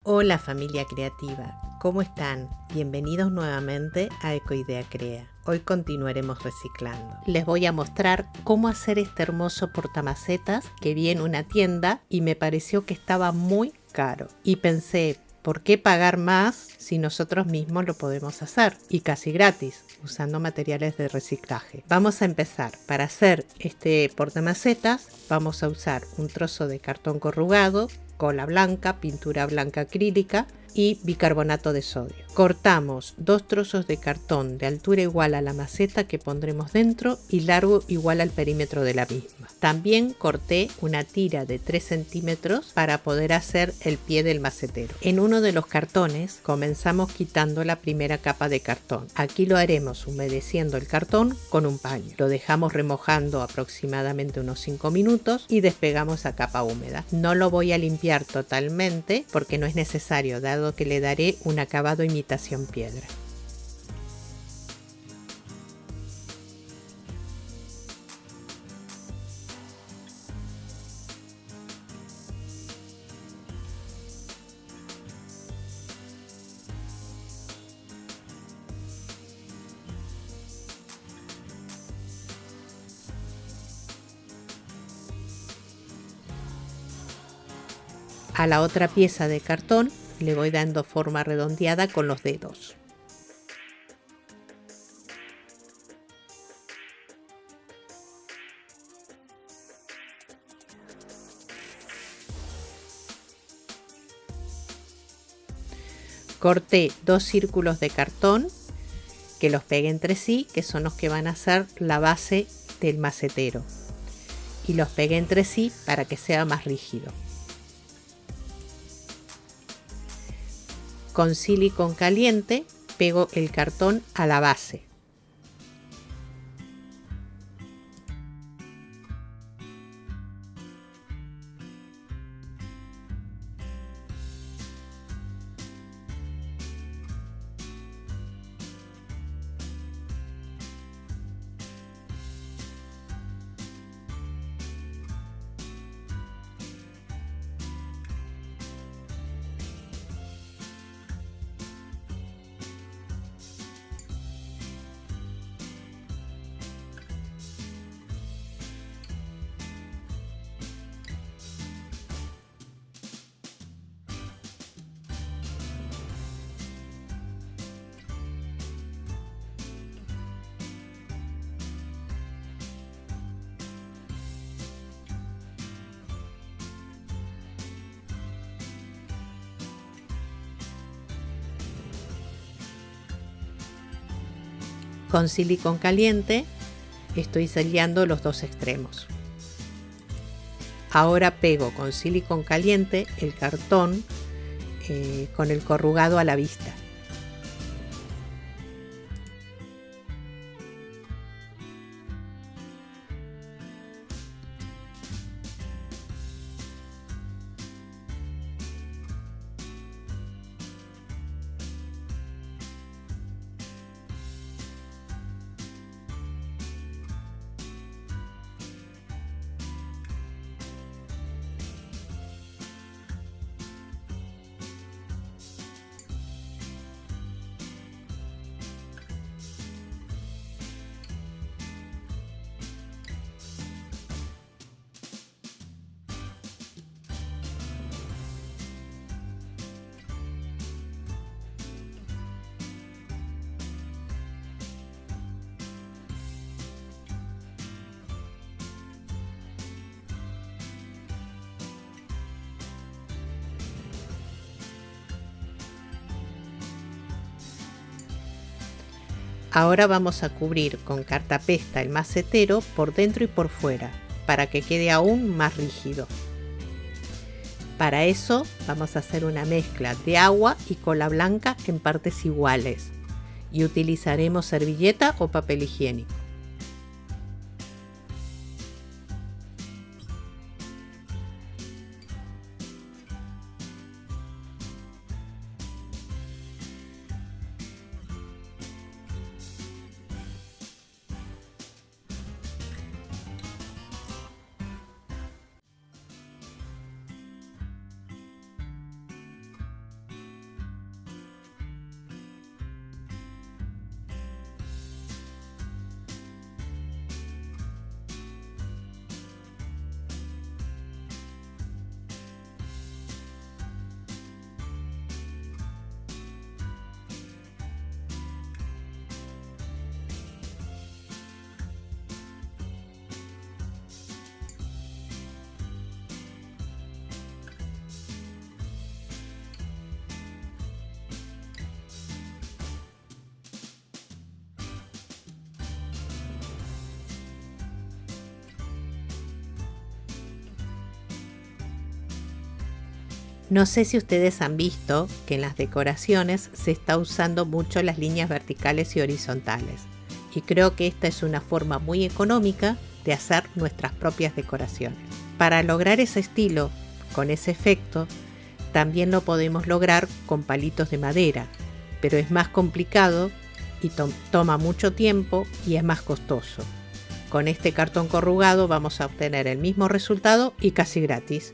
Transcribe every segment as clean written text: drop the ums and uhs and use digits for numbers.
Hola familia creativa, ¿cómo están? Bienvenidos nuevamente a Ecoidea Crea. Hoy continuaremos reciclando. Les voy a mostrar cómo hacer este hermoso portamacetas que vi en una tienda y me pareció que estaba muy caro. Y pensé, ¿por qué pagar más si nosotros mismos lo podemos hacer? Y casi gratis, usando materiales de reciclaje. Vamos a empezar. Para hacer este portamacetas vamos a usar un trozo de cartón corrugado, cola blanca, pintura blanca acrílica y bicarbonato de sodio. Cortamos 2 trozos de cartón de altura igual a la maceta que pondremos dentro y largo igual al perímetro de la misma. También corté una tira de 3 centímetros para poder hacer el pie del macetero. En uno de los cartones comenzamos quitando la primera capa de cartón. Aquí lo haremos humedeciendo el cartón con un paño. Lo dejamos remojando aproximadamente unos 5 minutos y despegamos esa capa húmeda. No lo voy a limpiar totalmente porque no es necesario, dado que le daré un acabado imitación piedra. A la otra pieza de cartón le voy dando forma redondeada con los dedos. Corté 2 círculos de cartón que los pegué entre sí, que son los que van a ser la base del macetero. Y los pegué entre sí para que sea más rígido. Con silicón caliente pego el cartón a la base. Con silicón caliente estoy sellando los dos extremos. Ahora pego con silicón caliente el cartón con el corrugado a la vista. Ahora vamos a cubrir con cartapesta el macetero por dentro y por fuera, para que quede aún más rígido. Para eso vamos a hacer una mezcla de agua y cola blanca en partes iguales y utilizaremos servilleta o papel higiénico. No sé si ustedes han visto que en las decoraciones se está usando mucho las líneas verticales y horizontales, y creo que esta es una forma muy económica de hacer nuestras propias decoraciones. Para lograr ese estilo, con ese efecto, también lo podemos lograr con palitos de madera, pero es más complicado y toma mucho tiempo y es más costoso. Con este cartón corrugado vamos a obtener el mismo resultado y casi gratis.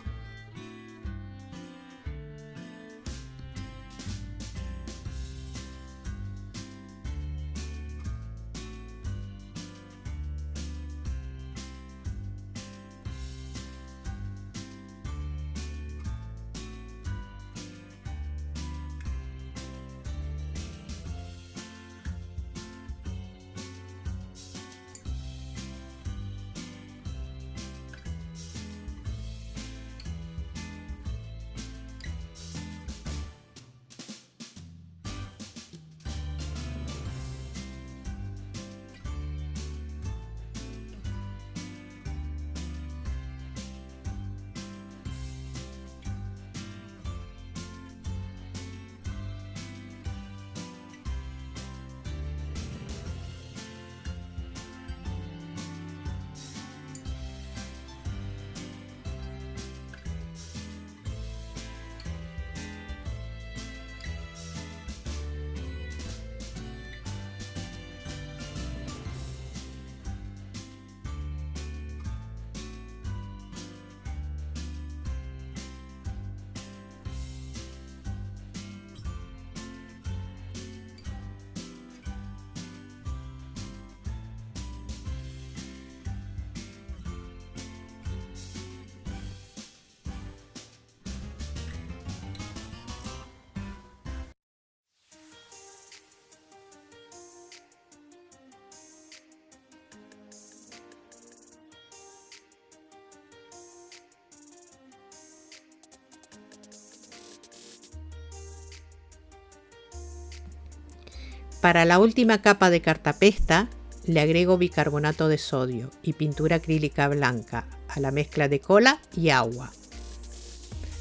Para la última capa de cartapesta le agrego bicarbonato de sodio y pintura acrílica blanca a la mezcla de cola y agua.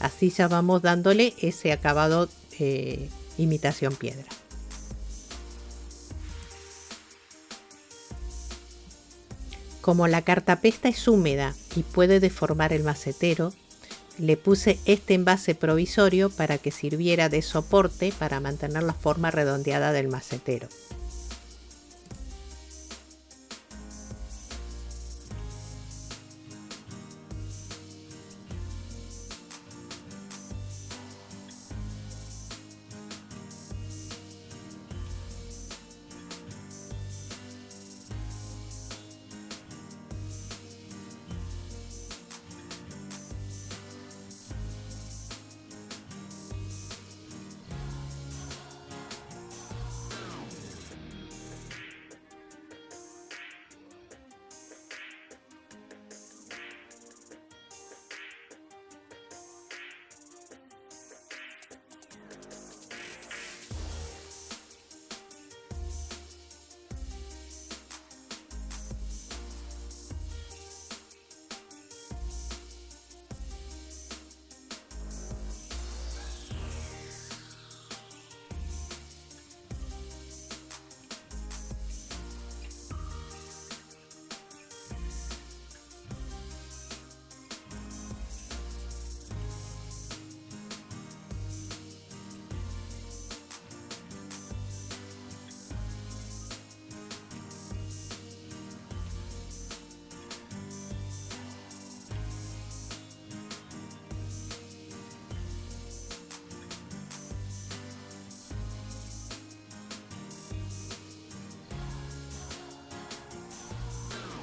Así ya vamos dándole ese acabado imitación piedra. Como la cartapesta es húmeda y puede deformar el macetero, le puse este envase provisorio para que sirviera de soporte para mantener la forma redondeada del macetero.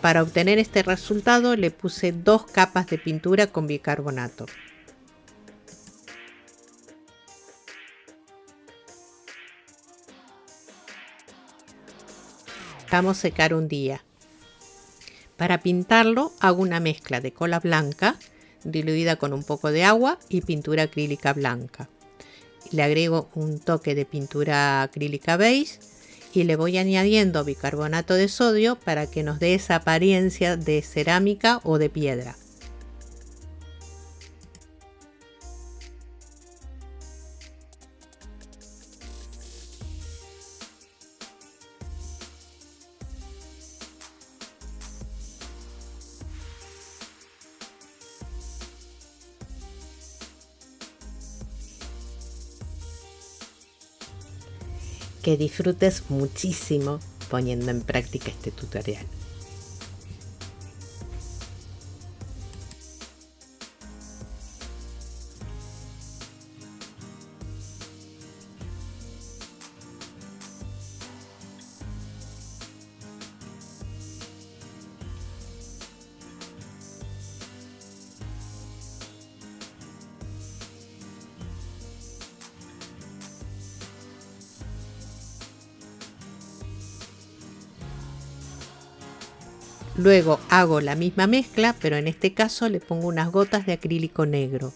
Para obtener este resultado le puse 2 capas de pintura con bicarbonato. Dejamos secar un día. Para pintarlo hago una mezcla de cola blanca diluida con un poco de agua y pintura acrílica blanca. Le agrego un toque de pintura acrílica beige y le voy añadiendo bicarbonato de sodio para que nos dé esa apariencia de cerámica o de piedra. Que disfrutes muchísimo poniendo en práctica este tutorial. Luego hago la misma mezcla, pero en este caso le pongo unas gotas de acrílico negro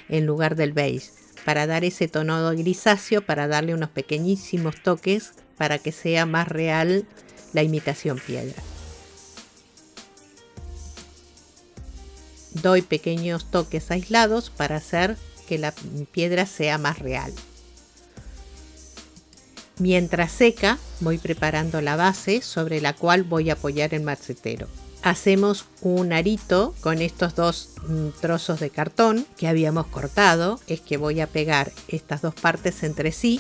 en lugar del beige para dar ese tono grisáceo, para darle unos pequeñísimos toques para que sea más real la imitación piedra. Doy pequeños toques aislados para hacer que la piedra sea más real. Mientras seca, voy preparando la base sobre la cual voy a apoyar el macetero. Hacemos un arito con estos dos trozos de cartón que habíamos cortado. Es que voy a pegar estas dos partes entre sí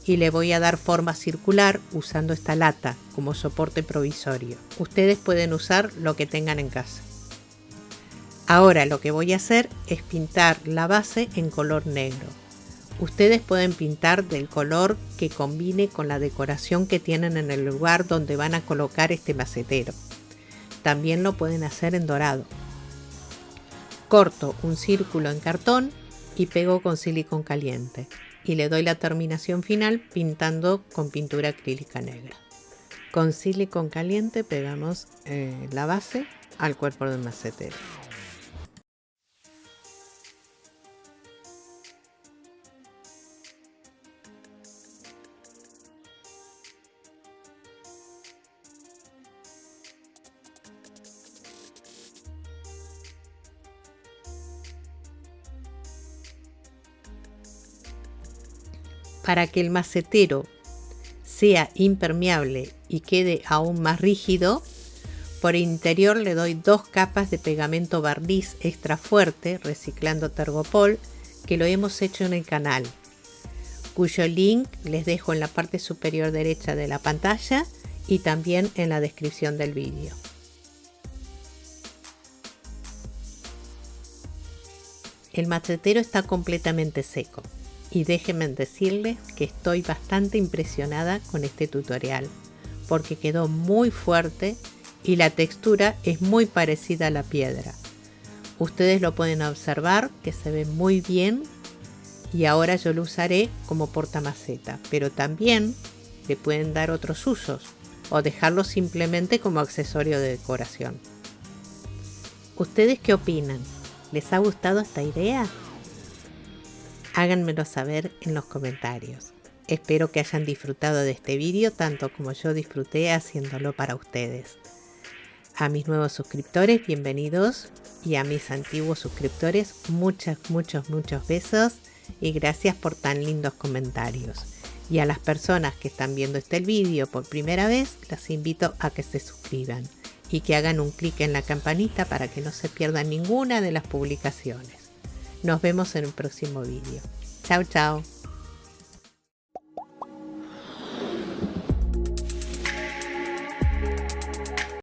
y le voy a dar forma circular usando esta lata como soporte provisorio. Ustedes pueden usar lo que tengan en casa. Ahora lo que voy a hacer es pintar la base en color negro. Ustedes pueden pintar del color que combine con la decoración que tienen en el lugar donde van a colocar este macetero. También lo pueden hacer en dorado. Corto un círculo en cartón y pego con silicón caliente. Y le doy la terminación final pintando con pintura acrílica negra. Con silicón caliente pegamos la base al cuerpo del macetero. Para que el macetero sea impermeable y quede aún más rígido, por interior le doy 2 capas de pegamento barniz extra fuerte reciclando Tergopol, que lo hemos hecho en el canal, cuyo link les dejo en la parte superior derecha de la pantalla y también en la descripción del vídeo. El macetero está completamente seco. Y déjenme decirles que estoy bastante impresionada con este tutorial porque quedó muy fuerte y la textura es muy parecida a la piedra. Ustedes lo pueden observar que se ve muy bien y ahora yo lo usaré como portamaceta, pero también le pueden dar otros usos o dejarlo simplemente como accesorio de decoración. ¿Ustedes qué opinan? ¿Les ha gustado esta idea? Háganmelo saber en los comentarios. Espero que hayan disfrutado de este vídeo tanto como yo disfruté haciéndolo para ustedes. A mis nuevos suscriptores, bienvenidos, y a mis antiguos suscriptores, muchos besos y gracias por tan lindos comentarios. Y a las personas que están viendo este vídeo por primera vez, las invito a que se suscriban y que hagan un clic en la campanita para que no se pierdan ninguna de las publicaciones. Nos vemos en el próximo vídeo. Chao, chao.